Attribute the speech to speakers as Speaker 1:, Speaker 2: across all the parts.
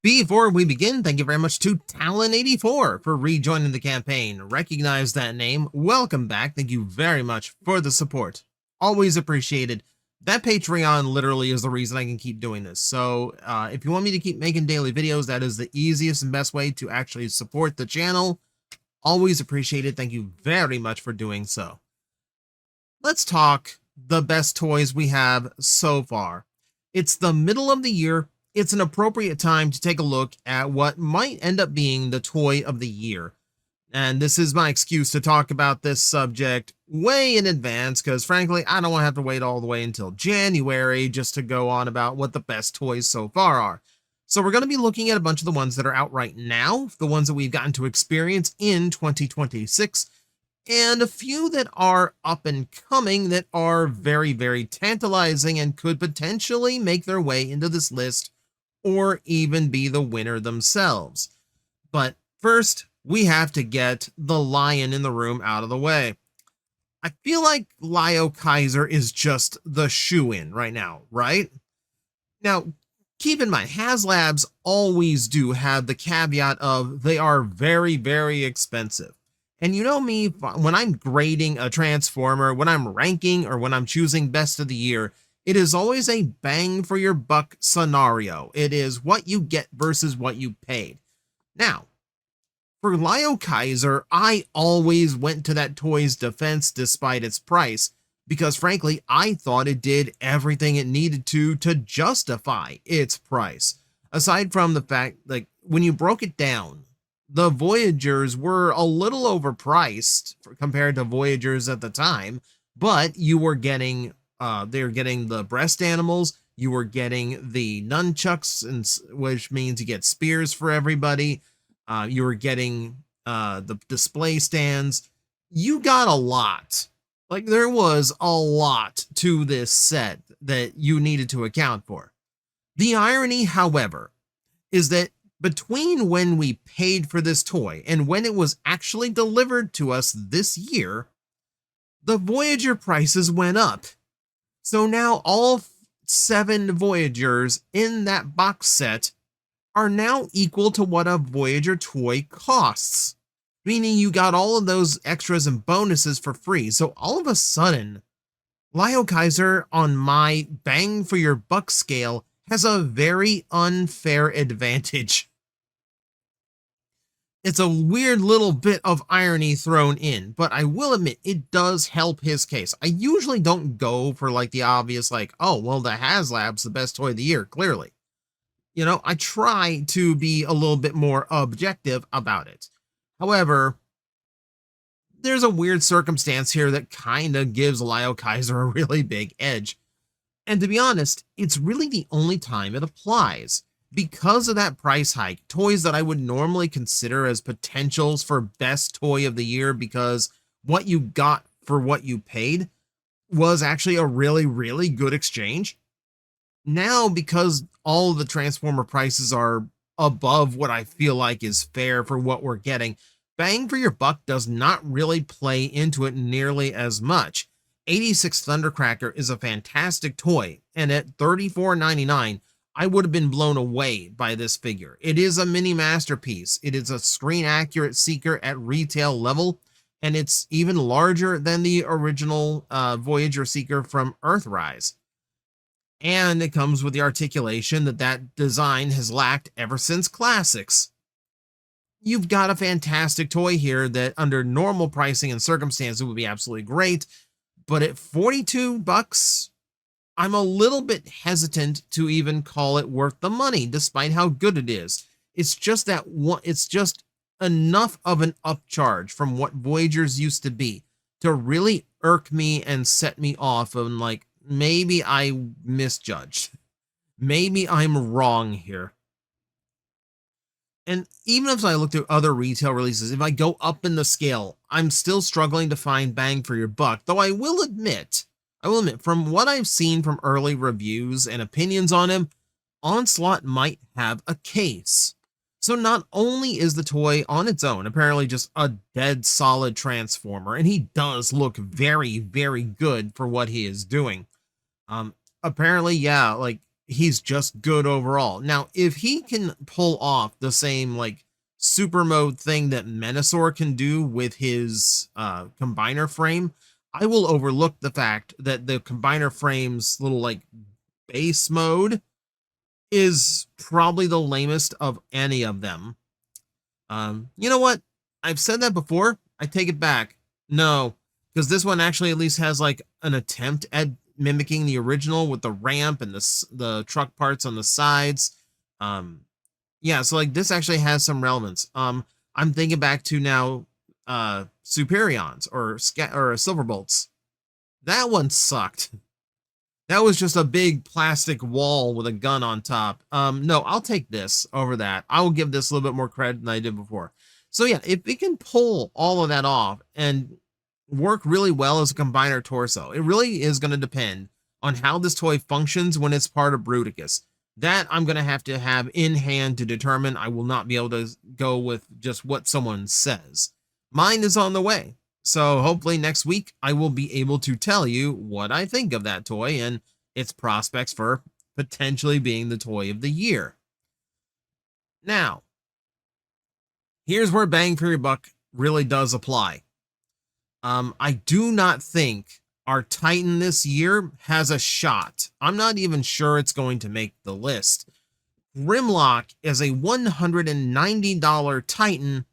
Speaker 1: Before we begin, thank you very much to Talon84 for rejoining the campaign. Recognize that name. Welcome back. Thank you very much for the support. Always appreciated. That Patreon literally is the reason I can keep doing this. So if you want me to keep making daily videos, that is the easiest and best way to actually support the channel. Always appreciated. Thank you very much for doing so. Let's talk the best toys we have so far. It's the middle of the year. It's an appropriate time to take a look at what might end up being the toy of the year. And this is my excuse to talk about this subject way in advance, because frankly, I don't want to have to wait all the way until January just to go on about what the best toys so far are. So we're going to be looking at a bunch of the ones that are out right now, the ones that we've gotten to experience in 2026, and a few that are up and coming that are very, very tantalizing and could potentially make their way into this list or even be the winner themselves. But first, we have to get the lion in the room out of the way. I feel like Lio Kaiser is just the shoe-in right now, right? Now, keep in mind, HasLabs always do have the caveat of they are very, very expensive. And you know me, when I'm grading a Transformer, when I'm ranking, or when I'm choosing best of the year, it is always a bang for your buck scenario. It is what you get versus what you paid. Now, for Lio Kaiser, I always went to that toy's defense despite its price, because frankly, I thought it did everything it needed to justify its price. Aside from the fact, like, when you broke it down, the Voyagers were a little overpriced compared to Voyagers at the time, but you were getting they're getting the breast animals, you were getting the nunchucks, which means you get spears for everybody, you were getting the display stands. You got a lot. Like, there was a lot to this set that you needed to account for. The irony, however, is that between when we paid for this toy and when it was actually delivered to us this year, the Voyager prices went up. So now all 7 Voyagers in that box set are now equal to what a Voyager toy costs, meaning you got all of those extras and bonuses for free. So all of a sudden, Lio Kaiser on my bang for your buck scale has a very unfair advantage. It's a weird little bit of irony thrown in, but I will admit it does help his case. I usually don't go for like the obvious, like, oh, well, the HasLab's the best toy of the year, clearly. You know, I try to be a little bit more objective about it. However, there's a weird circumstance here that kind of gives Lio Kaiser a really big edge. And to be honest, it's really the only time it applies. Because of that price hike, toys that I would normally consider as potentials for best toy of the year because what you got for what you paid was actually a really, really good exchange. Now, because all the Transformer prices are above what I feel like is fair for what we're getting, bang for your buck does not really play into it nearly as much. 86 Thundercracker is a fantastic toy, and at $34.99, I would have been blown away by this figure. It is a mini masterpiece. It is a screen accurate Seeker at retail level, and it's even larger than the original Voyager Seeker from Earthrise. And it comes with the articulation that design has lacked ever since Classics. You've got a fantastic toy here that under normal pricing and circumstances would be absolutely great, but at $42, I'm a little bit hesitant to even call it worth the money, despite how good it is. It's just that it's just enough of an upcharge from what Voyagers used to be to really irk me and set me off on, like, maybe I misjudged. Maybe I'm wrong here. And even if I looked at other retail releases, if I go up in the scale, I'm still struggling to find bang for your buck, though I will admit, from what I've seen from early reviews and opinions on him, Onslaught might have a case. So not only is the toy on its own apparently just a dead solid Transformer, and he does look very, very good for what he is doing. Apparently, yeah, like, he's just good overall. Now, if he can pull off the same like super mode thing that Menasor can do with his combiner frame, I will overlook the fact that the combiner frame's little like base mode is probably the lamest of any of them. You know what? I've said that before. I take it back. No, because this one actually at least has like an attempt at mimicking the original with the ramp and the truck parts on the sides. Yeah, so like this actually has some relevance. I'm thinking back to now Superions or Silverbolts. That one sucked. That was just a big plastic wall with a gun on top. No, I'll take this over that. I will give this a little bit more credit than I did before. So yeah, if it can pull all of that off and work really well as a combiner torso, it really is going to depend on how this toy functions when it's part of Bruticus. That I'm going to have in hand to determine. I will not be able to go with just what someone says. Mine is on the way. So hopefully next week I will be able to tell you what I think of that toy and its prospects for potentially being the toy of the year. Now, here's where bang for your buck really does apply. I do not think our Titan this year has a shot. I'm not even sure it's going to make the list. Grimlock is a $190 Titan,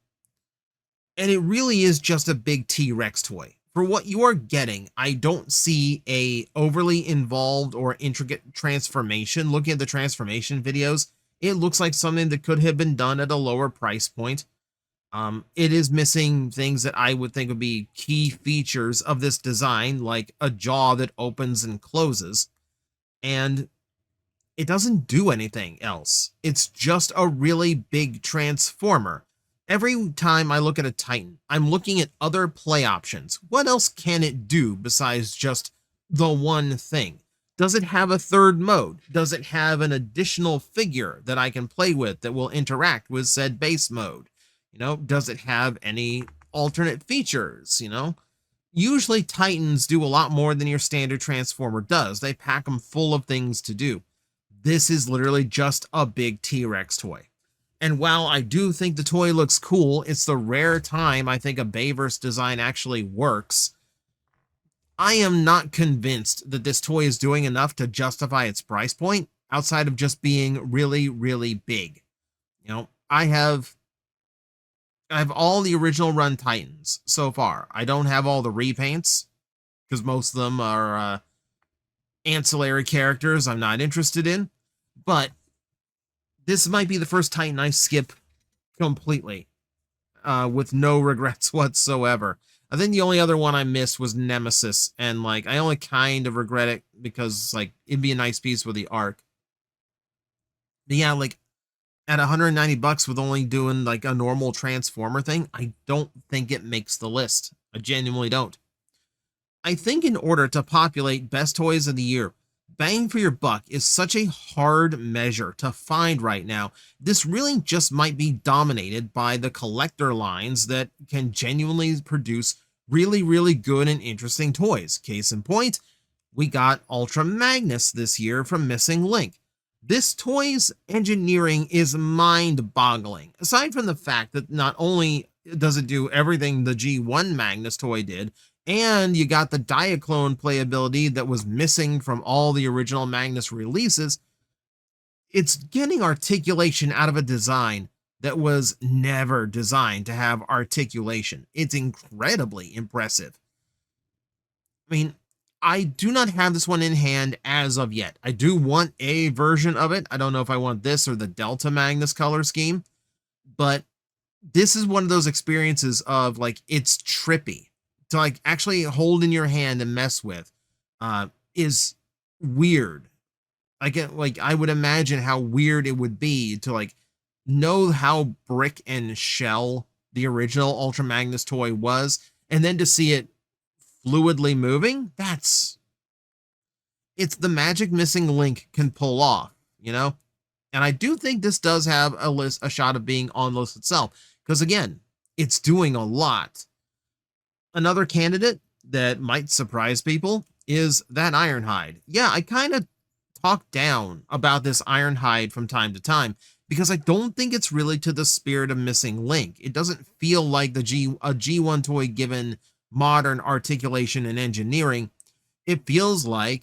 Speaker 1: and it really is just a big T-Rex toy. For what you are getting, I don't see a overly involved or intricate transformation. Looking at the transformation videos, it looks like something that could have been done at a lower price point. It is missing things that I would think would be key features of this design, like a jaw that opens and closes. And it doesn't do anything else. It's just a really big transformer. Every time I look at a Titan, I'm looking at other play options. What else can it do besides just the one thing? Does it have a third mode? Does it have an additional figure that I can play with that will interact with said base mode? You know, does it have any alternate features? You know, usually Titans do a lot more than your standard Transformer does. They pack them full of things to do. This is literally just a big T-Rex toy. And while I do think the toy looks cool, it's the rare time I think a Bayverse design actually works. I am not convinced that this toy is doing enough to justify its price point outside of just being really, really big. You know, I have all the original run Titans so far. I don't have all the repaints because most of them are ancillary characters I'm not interested in. But this might be the first Titan I skip completely with no regrets whatsoever. I think the only other one I missed was Nemesis, and like I only kind of regret it because like it'd be a nice piece with the arc. But yeah, like at $190 with only doing like a normal Transformer thing, I don't think it makes the list. I genuinely don't. I think in order to populate best toys of the year, bang for your buck is such a hard measure to find right now. This really just might be dominated by the collector lines that can genuinely produce really, really good and interesting toys. Case in point, we got Ultra Magnus this year from Missing Link. This toy's engineering is mind-boggling. Aside from the fact that not only does it do everything the G1 Magnus toy did, and you got the Diaclone playability that was missing from all the original Magnus releases, it's getting articulation out of a design that was never designed to have articulation. It's incredibly impressive. I mean, I do not have this one in hand as of yet. I do want a version of it. I don't know if I want this or the Delta Magnus color scheme, but this is one of those experiences of like, it's trippy to like actually hold in your hand and mess with, is weird. Like I would imagine how weird it would be to like know how brick and shell the original Ultra Magnus toy was, and then to see it fluidly moving. It's the magic Missing Link can pull off, you know? And I do think this does have a shot of being on the list itself, because again, it's doing a lot. Another candidate that might surprise people is that Ironhide. Yeah, I kind of talk down about this Ironhide from time to time because I don't think it's really to the spirit of Missing Link. It doesn't feel like a G1 toy given modern articulation and engineering. It feels the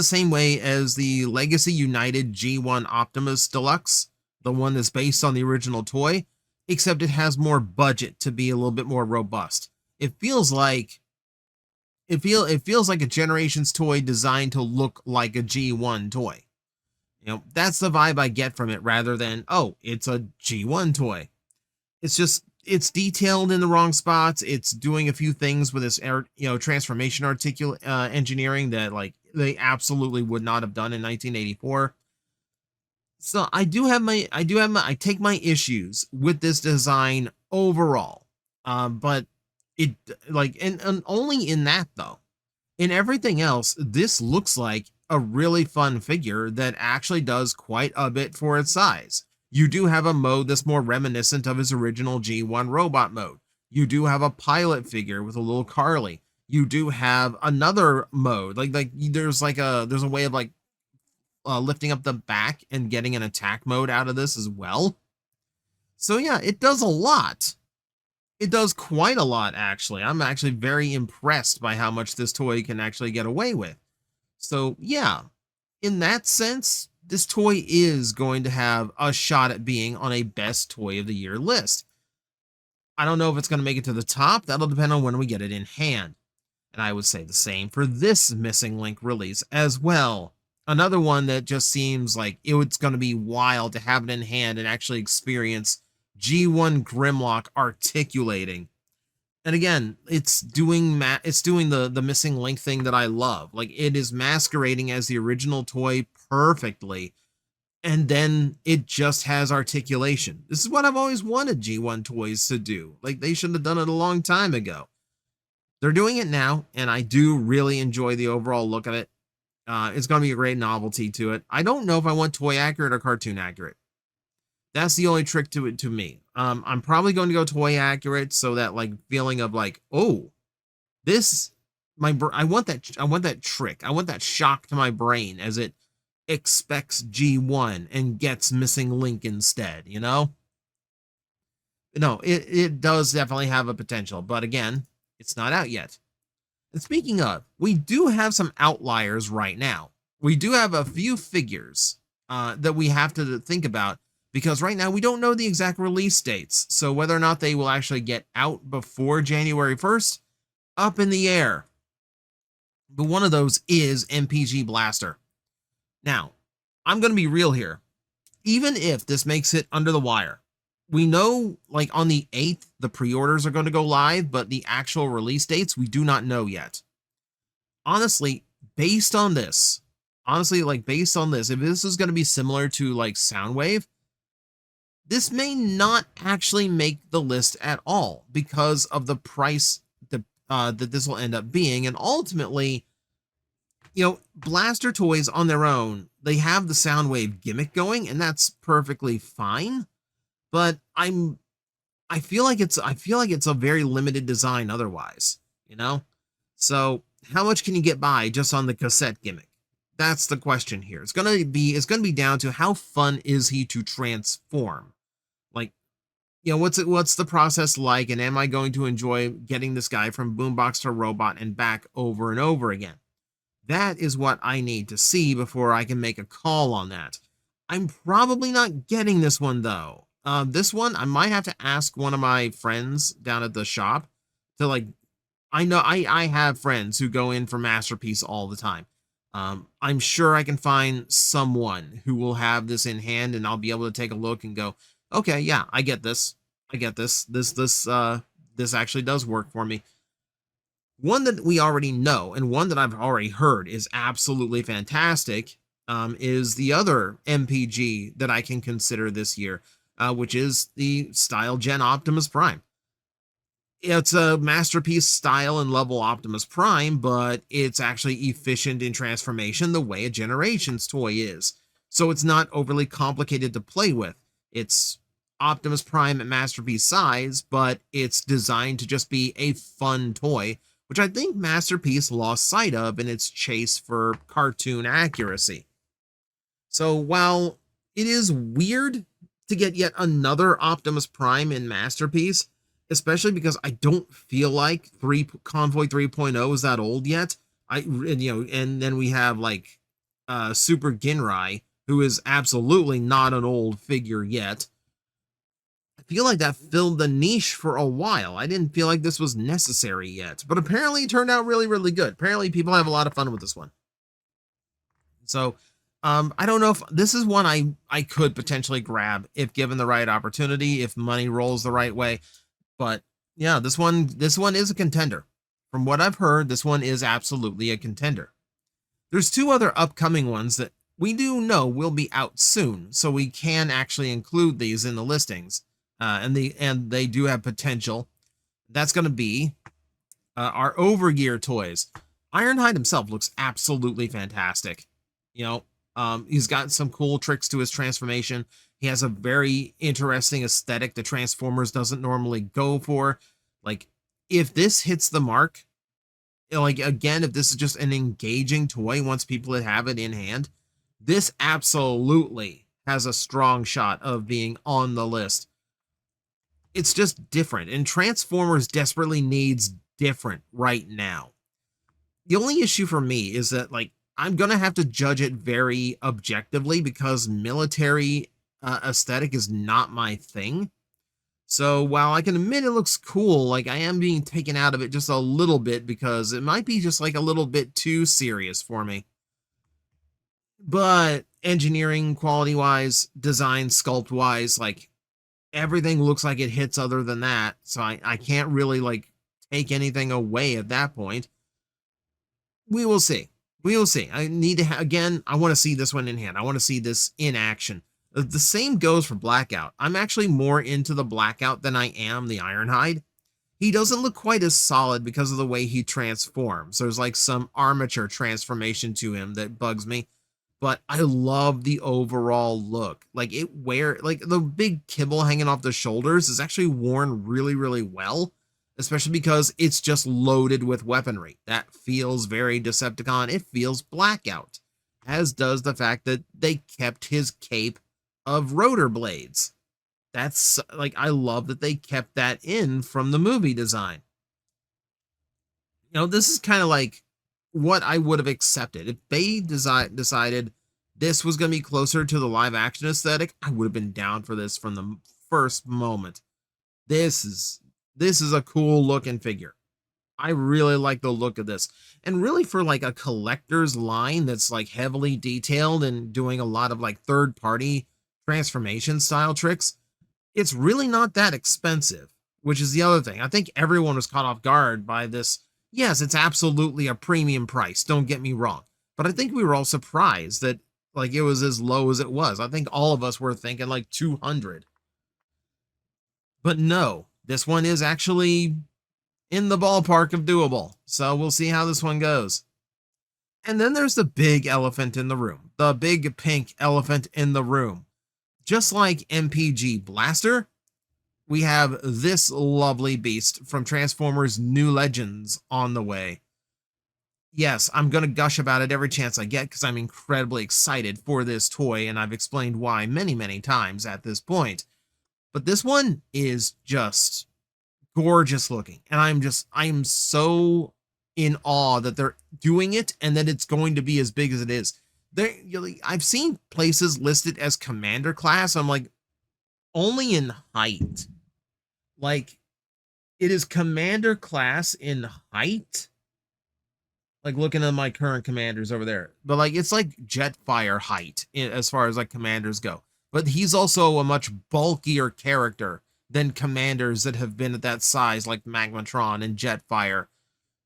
Speaker 1: same way as the Legacy United G1 Optimus Deluxe, the one that's based on the original toy, except it has more budget to be a little bit more robust. It feels like a Generations toy designed to look like a G1 toy. You know, that's the vibe I get from it rather than, oh, it's a G1 toy. It's detailed in the wrong spots. It's doing a few things with this transformation engineering that like they absolutely would not have done in 1984. So I take my issues with this design overall. But it and only in that though. In everything else, this looks like a really fun figure that actually does quite a bit for its size. You do have a mode that's more reminiscent of his original G1 robot mode. You do have a pilot figure with a little Carly. You do have another mode, there's a way of lifting up the back and getting an attack mode out of this as well. So yeah, it does a lot. It does quite a lot, actually. I'm actually very impressed by how much this toy can actually get away with. So yeah, in that sense, this toy is going to have a shot at being on a best toy of the year list. I don't know if it's going to make it to the top. That'll depend on when we get it in hand. And I would say the same for this Missing Link release as well. Another one that just seems like it's going to be wild to have it in hand and actually experience G1 Grimlock articulating. And again, it's doing the Missing Link thing that I love. Like, it is masquerading as the original toy perfectly, and then it just has articulation. This is what I've always wanted G1 toys to do. Like, they should have done it a long time ago. They're doing it now, and I do really enjoy the overall look of it. It's going to be a great novelty to it. I don't know if I want toy accurate or cartoon accurate. That's the only trick to it to me. I'm probably going to go toy accurate, so that feeling of oh, this I want that trick. I want that shock to my brain as it expects G1 and gets Missing Link instead, you know? No, it does definitely have a potential, but again, it's not out yet. And speaking of, we do have some outliers right now. We do have a few figures that we have to think about, because right now we don't know the exact release dates. So whether or not they will actually get out before January 1st, up in the air. But one of those is MPG Blaster. Now, I'm going to be real here. Even if this makes it under the wire, we know on the 8th, the pre-orders are going to go live, but the actual release dates, we do not know yet. Honestly, based on this, if this is going to be similar to Soundwave, this may not actually make the list at all because of the price that this will end up being. And ultimately, Blaster toys on their own, they have the Soundwave gimmick going, and that's perfectly fine. But I feel like it's a very limited design otherwise, So how much can you get by just on the cassette gimmick? That's the question here. It's gonna be down to how fun is he to transform. What's the process like, and am I going to enjoy getting this guy from boombox to robot and back over and over again? That is what I need to see before I can make a call on that. I'm probably not getting this one though. This one I might have to ask one of my friends down at the shop to I know I have friends who go in for Masterpiece all the time. I'm sure I can find someone who will have this in hand, and I'll be able to take a look and go, okay, yeah, I get this. This actually does work for me. One that we already know, and one that I've already heard is absolutely fantastic, is the other MPG that I can consider this year, which is the Style Gen Optimus Prime. It's a Masterpiece style and level Optimus Prime, but it's actually efficient in transformation the way a Generations toy is. So it's not overly complicated to play with. It's Optimus Prime at Masterpiece size, but it's designed to just be a fun toy which I think Masterpiece lost sight of in its chase for cartoon accuracy. So while it is weird to get yet another Optimus Prime in Masterpiece, especially because I don't feel like Convoy 3.0 is that old yet. And then we have like Super Ginrai, who is absolutely not an old figure yet. I feel like that filled the niche for a while. I didn't feel like this was necessary yet, but apparently it turned out really, really good. Apparently people have a lot of fun with this one. So I don't know if this is one I could potentially grab if given the right opportunity, if money rolls the right way. But yeah, this one is a contender. From what I've heard, this one is absolutely a contender. There's two other upcoming ones that we do know will be out soon, so we can actually include these in the listings, and they do have potential. That's going to be our Overgear toys. Ironhide himself looks absolutely fantastic. He's got some cool tricks to his transformation. He has a very interesting aesthetic that Transformers doesn't normally go for. Like, if this hits the mark, like, again, if this is just an engaging toy once people have it in hand, this absolutely has a strong shot of being on the list. It's just different, and Transformers desperately needs different right now. The only issue for me is that, like, I'm going to have to judge it very objectively because military aesthetic is not my thing. So while I can admit it looks cool, like, I am being taken out of it just a little bit because it might be just like a little bit too serious for me. But engineering quality wise, design sculpt wise, like, everything looks like it hits other than that. So I can't really like take anything away at that point. We will see. We will see. I need to, again, I want to see this one in hand. I want to see this in action. The same goes for Blackout. I'm actually more into the Blackout than I am the Ironhide. He doesn't look quite as solid because of the way he transforms. There's like some armature transformation to him that bugs me. But I love the overall look. Like, like, the big kibble hanging off the shoulders is actually worn really, really well. Especially because it's just loaded with weaponry. That feels very Decepticon. It feels Blackout. As does the fact that they kept his cape of rotor blades. That's, like, I love that they kept that in from the movie design. This is kind of like what I would have accepted. If they decided this was going to be closer to the live action aesthetic, I would have been down for this from the first moment. This is a cool looking figure. I really like the look of this. And really, for like a collector's line that's like heavily detailed and doing a lot of like third party transformation style tricks, it's really not that expensive, which is the other thing. I think everyone was caught off guard by this. Yes, it's absolutely a premium price, don't get me wrong. But I think we were all surprised that like it was as low as it was. I think all of us were thinking like 200. But no, this one is actually in the ballpark of doable. So we'll see how this one goes. And then there's the big elephant in the room. The big pink elephant in the room. Just like MPG Blaster, we have this lovely beast from Transformers New Legends on the way. Yes, I'm going to gush about it every chance I get because I'm incredibly excited for this toy, and I've explained why many, many times at this point. But this one is just gorgeous looking, and I'm so in awe that they're doing it and that it's going to be as big as it is. I've seen places listed as Commander class. I'm like, only in height. Like, it is Commander class in height. Like, looking at my current commanders over there, but like, it's like Jetfire height as far as like commanders go. But he's also a much bulkier character than commanders that have been at that size like Magnetar and Jetfire.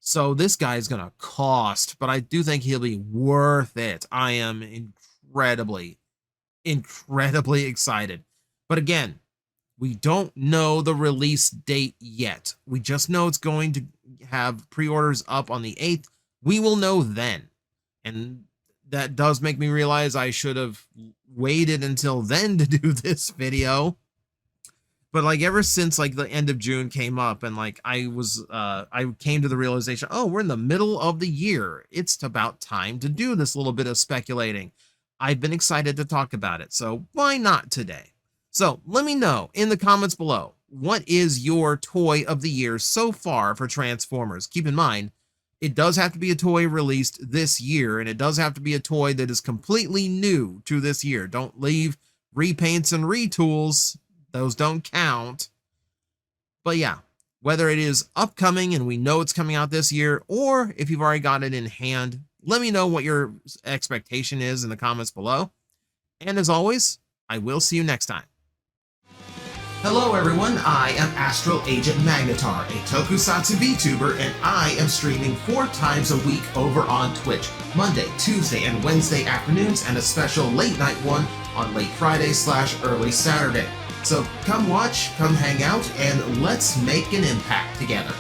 Speaker 1: So this guy's gonna cost, but I do think he'll be worth it. I am incredibly excited. But again, we don't know the release date yet. We just know it's going to have pre-orders up on the 8th. We will know then. And that does make me realize I should have waited until then to do this video. But like ever since like the end of June came up and like I came to the realization, oh, we're in the middle of the year. It's about time to do this little bit of speculating. I've been excited to talk about it, so why not today? So let me know in the comments below, what is your toy of the year so far for Transformers? Keep in mind, it does have to be a toy released this year, and it does have to be a toy that is completely new to this year. Don't leave repaints and retools. Those don't count. But yeah, whether it is upcoming and we know it's coming out this year, or if you've already got it in hand, let me know what your expectation is in the comments below. And as always, I will see you next time. Hello everyone, I am Astral Agent Magnetar, a Tokusatsu VTuber, and I am streaming 4 times a week over on Twitch, Monday, Tuesday, and Wednesday afternoons, and a special late night one on late Friday/early Saturday. So come watch, come hang out, and let's make an impact together.